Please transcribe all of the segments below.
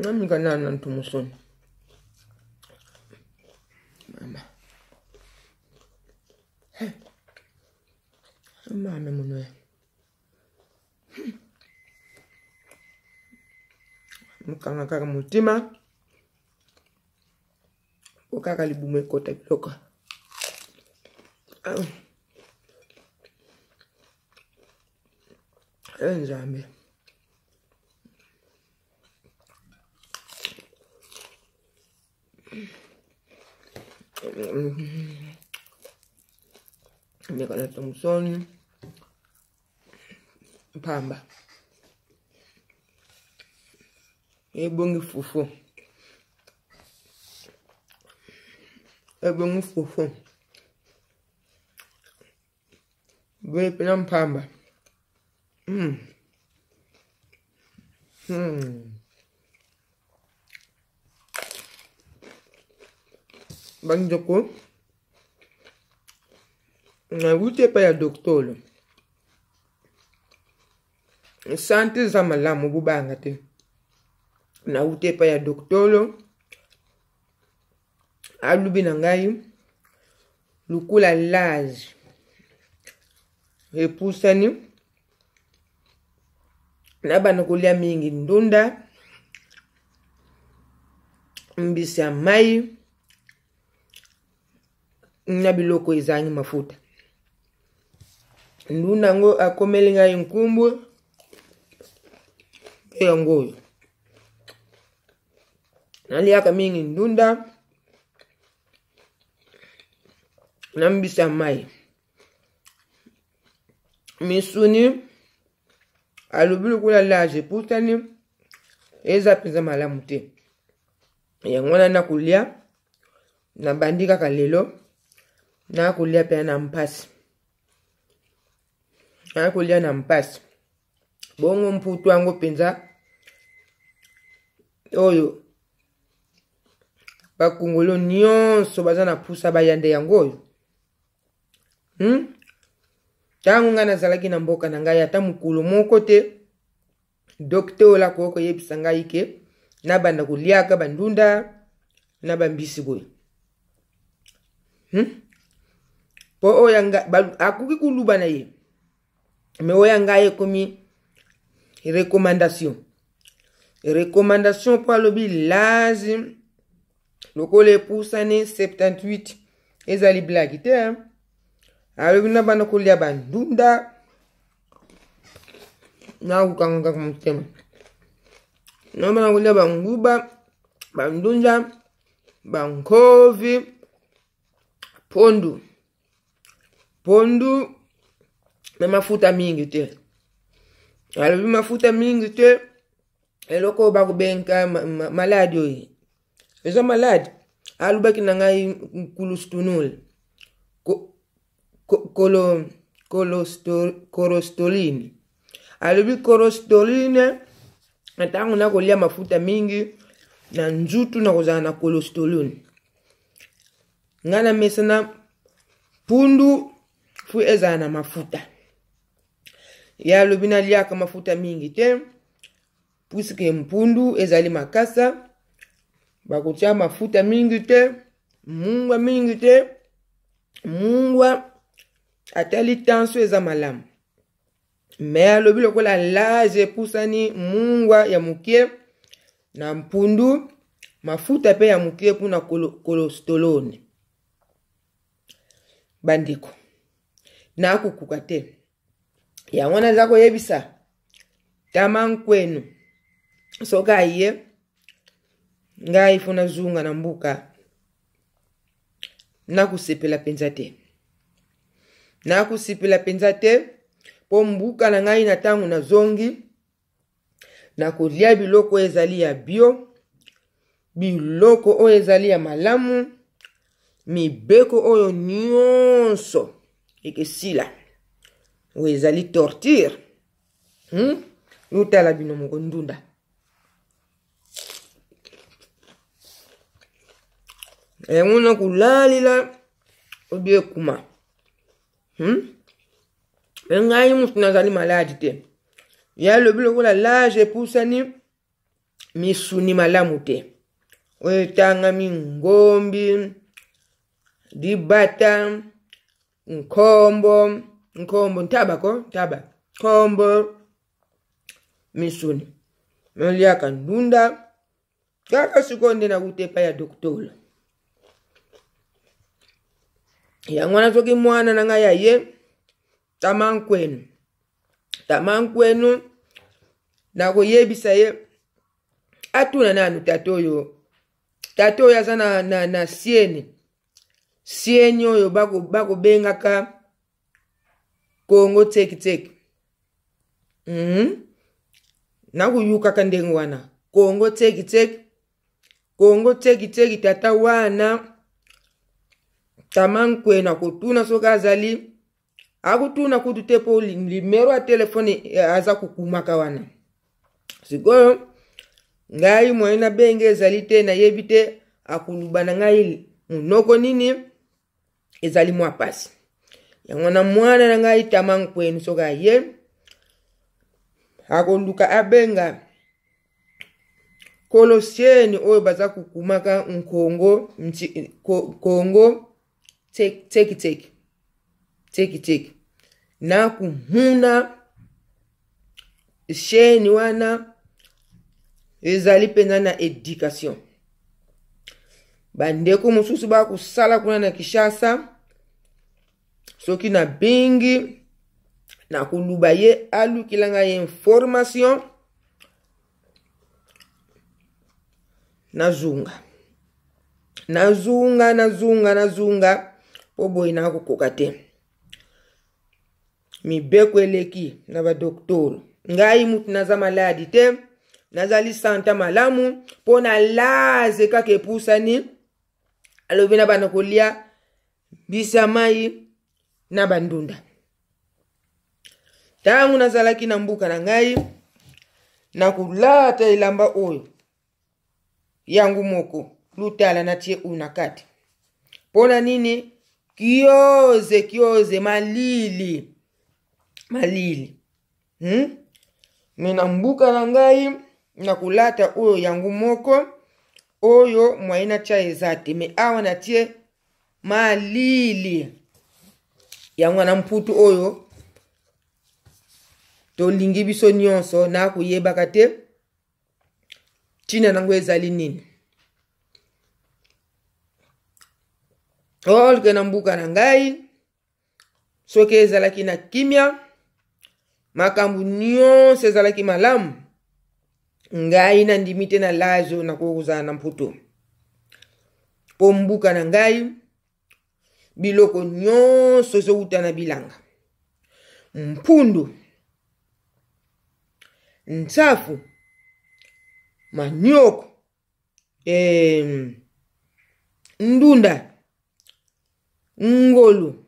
Nami kana nantumusoni. Mama. Mama munwe. Mukanga kaka mutima. Ukaka libume kota kiloka. Nzambe. Nikana Thompson pamba ebongi fufu bwe pena pamba banjoko na wute pa ya doktolo santi za malamu bubanga te na wute pa ya doktolo alubi na ngai lukula lazi epusani na bana kulia mingi ndunda mbisi ya mai na biloko ezangi mafuta ndunda ngo akomeli ngai nkumbu ya ngoyo naliaka mingi ndunda na mbisi ya mai misuni alubilu kula laje putani eza peza malamu te yangwana na kulia na bandika kalelo na kulia pia na mpasi na kulia na mpasi bongo mputu wangu penza oyo bakungolo nyonso baza na pusa bayande yangoyo tangu nga nazalaki na mboka na ngai ata mukulu moko te docteur la koko yebisa ngai ke na banda kuliaka bandunda na bambisi boy po oyanga akuki kuluba na ye me oyanga ye komi recommandation po alobi lazim lokole pusane 78 ezali blagi te alobi na banda kulia bandunda na kukanga kumutema na banda kulia banguba bandunda bankovi pondu na mafuta mingi te alobi mafuta mingi te eloko bakubenka maladi oyi eza maladi alubaki na ngai cholesterol cholesterol alobi cholesterol atangu na kolia mafuta mingi na njutu na kozala na cholesterol ngana mesana pundu fu ezala na mafuta ya alobi na liaka mafuta mingi te puisque mpundu ezali makasa bakutia mafuta mingi te mungwa mingi te mungwa atali tension eza malamu me alobi lokola laje pusani mungwa ya mukie na mpundu mafuta pe ya mukie puna cholesterol bandiko na kukuka te ya wana zako yebisa tamankwenu soka iye ngai funa zunga na mbuka na kusipela penza te po mbuka na ngai na tangu na zongi na kolia biloko ezali ya bio biloko oyo ezali ya malamu mibeko oyo nyonso ekesila oyo ezali torture utala bino moko ndunda enguna kulalila obie kuma ngai mutu nazali maladi te ya lobi lokola lage epusani misuni malamu te. Oyo tanga mingombi, dibata, nkombo, ntaba, kombo, misuni. Meliaka ndunda, kaka sikonde na kutepa ya doktola. Ya mwana toki mwana na nga ya ye, tamankwenu, na kuyebisa ye, atuna nanu tatoyo ya sana na sieni oyo bako bengaka Kongo teki. Na kuyuka kandengu wana. Kongo teki tata wana. Tamankwenu akutuna soka azali. Akutuna kututepo limero a telefoni aza kukumaka wana. Sikoyo, ngai mwana benge ezali te na yebite akulubana ngai munoko nini ezali mwa pasi. Yangwana mwana na ngai tamankwenu soka ye. Akoluka abenga kolosieni oyo baza kukumaka nkongo Kongo teki. Na kumuna sheni wana ezali penza na education. Bandeko mususu ba kusala kuna na Kishasa. Soki na bingi na kuluba ye alukilanga ye information nazunga pobo ina kukoka te. Mibeko eleki na ba doktor. Ngai mutu naza maladi te, nazali santa malamu, pona laze kake pusani, alobina bana kolia bisa mai na bandunda. Tangu nazalaki na mbuka na ngai, na kulata ilamba oyo, yangu moko, lutala na tie unakati. Pona nini? Kioze, malili. Mina mbuka na ngai, na kulata oyo yangu moko, oyo mwaina cha ezate. Me awa na tie malili. Yangu na mputu oyo, to lingi biso nyonso na kuyebaka te tina nango ezali nini. Olke na mbuka na ngai, soki ezalaki na kimia, makambu nyonso ezalaki malamu, ngai na ndimite na lazo na kukuzana na mputu. Po mbuka na ngai, biloko nyonso zouta na bilanga. Mpundu, nsafu, manioko, ndunda, ngolu,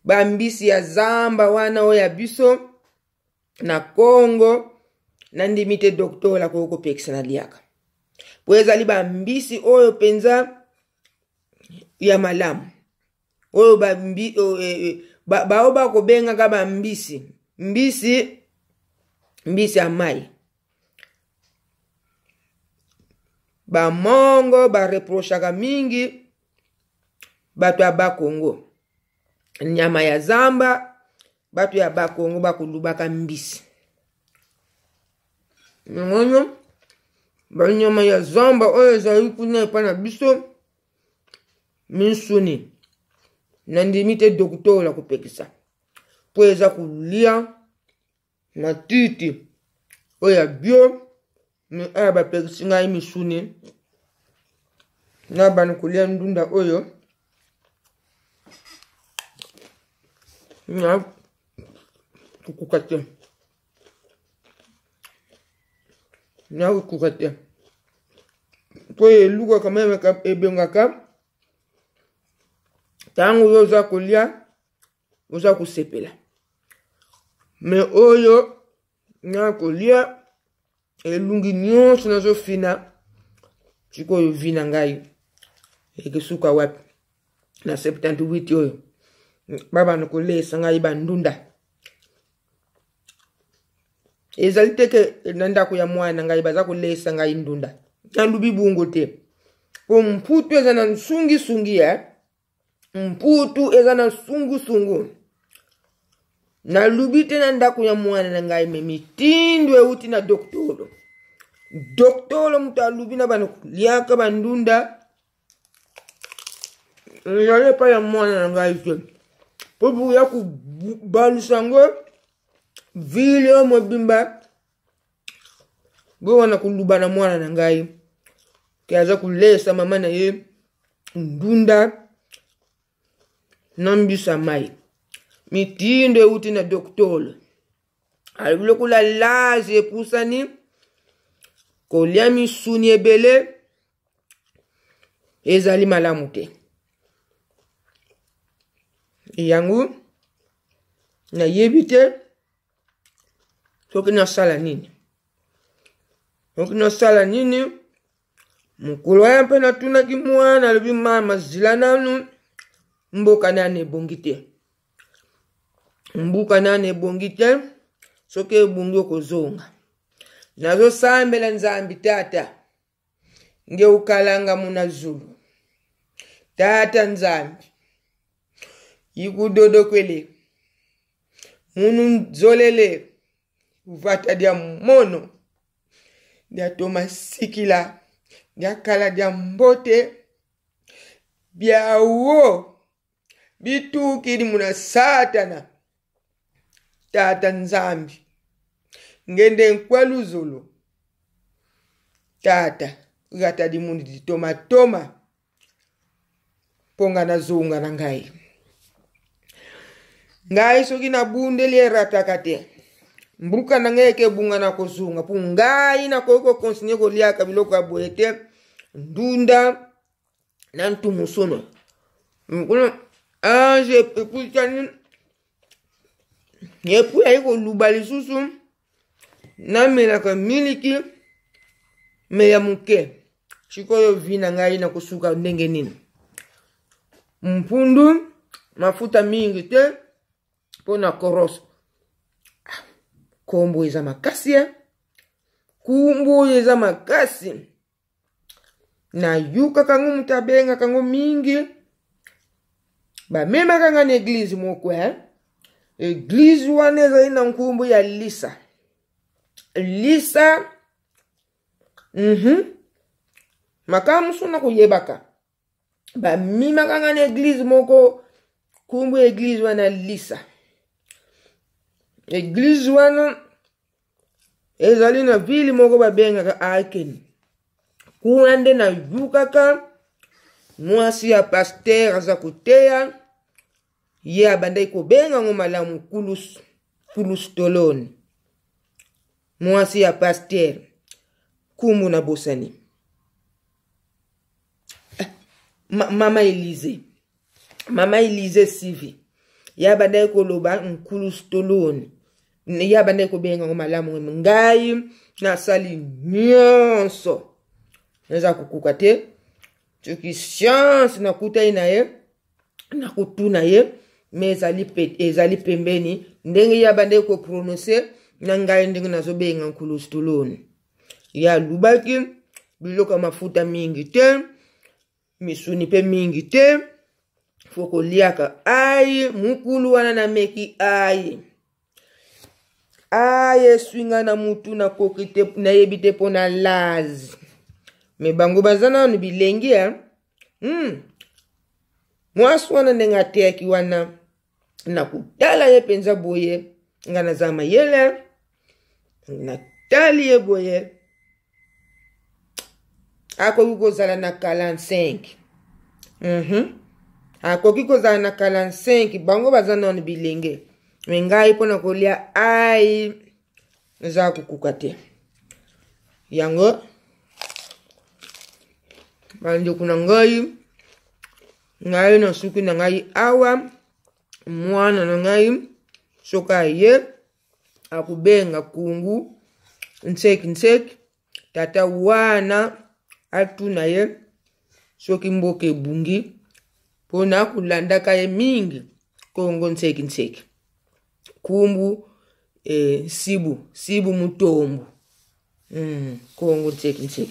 bambisi ya zamba wana oya biso, na Kongo, na ndimite doktola koko pekisa na liaka. Pweza li bambisi oyo penza ya malamu. Oyo baoba kubenga kaba mbisi. Mbisi ya mai. Ba mongo, ba reprochaka mingi, batu ya Bakongo. Nyama ya zamba, batu ya Bakongo bakulubaka mbisi. Ngonyo, ba nyama ya zamba, oyo zari kuna ipana biso, misuni. Nandimite doktola kupekisa. Pweza kulia, matiti, oya bio, ni aba pekisinga imisuni. Naba nukulia ndunda oyo. Na kukukate. Kwe luga kameme ebengaka. Tangu yoza kulia, uza kusepela. Me oyo, na kulia, elungi nyonso nazo fina, chiko yu vina ngai, suka wapi, na 78 oyo. Baba nukulesa ngai bandunda. ezaliteke nandako ya mwana ngai baza kolesa ngai ndunda nalubi bungo te po mputu eza na nsungi mputu eza na sungu nalubi te na ndako ya mwana na ngai me mitindo euti na doktolo mutu alubi na bana liaka bandunda yale pa ya mwana na ngai te po buya kubalusango vile omo bimba wana kuluba na mwana na ngai kiaza kulesa mama na ye ndunda nambisa mai mitindo euti na doktolo alibile kula lazi epusani kolia misuni ebele ezali malamu te yangu na yebi te soki nasala nini mukulu aya mpe natunaki mwana alobi mama zila nanu mboka nane ebongi te soki ebongi okozonga nazosambela nzambi tata ngeukalanga muna zulu tata nzambi ikudodokwele munu nzolele uvata dia mono dia toma sikila dia kala dia mbote biawo bitukidi muna satana tata nzambi ngende nkwelu zulu tata gata di mundi di toma ponga na zunga na ngai soki na bunde li ratakate mbuka na ngeke bunga na kozunga pu ngai na koko konsinye ko liaka biloko aboete ndunda na ntumusono mkuno anje eputani yepu ya iko lubali susu na melaka miliki me ya muke shikoyo vina ngai na kusuka ndenge nini mpundu mafuta mingi te pona koroso kombo eza makasi kumbu eza makasi na yuka kango mutabenga kango mingi ba mema kanga na eglise moko eglise wana eza ina nkumbu ya lisa makamu suna kuyebaka ba mima kanga na eglise moko kumbu eglise wana lisa eglise wana ezali na vili moko babengaka Aiken kuna nde na yukaka mwasi ya pasteur aza kuteya ye abandai kobenga ngo malamu kulus toloni mwasi ya pasteur kumu na bosani mama Elize sivi ya bandai koloba kulus toloni ya bandai kobenga ngo malamu ngai na sali nyonso neza kukuka te toki chance na kutai na ye na kutuna ye me ezali pembeni ndenge ya bandai ko prononcer na ngai ndenge nazobenga nkulus toloni ya lubaki biloko mafuta mingi te misuni pe mingi te foko liaka ai mukulu wana na meki ai swinga na mutu na kokite na yebite pona lazi me bango bazana no bilengi mwasi wana ndenga teki wana na kutala ye penza boye ngana zama yele na tali ye boye ako kozala na 45 ako kozala na 45 bango bazana no bilenge me ngai pona kolia ai za kukuka te yango bandi kuna ngai na suki na ngai awa mwana na ngai soka ye akubenga kungu nseki tata wana atuna ye soki mboke bungi pona kulandaka ye mingi kongo nseki kumbu sibu mutombo. Kongo teki.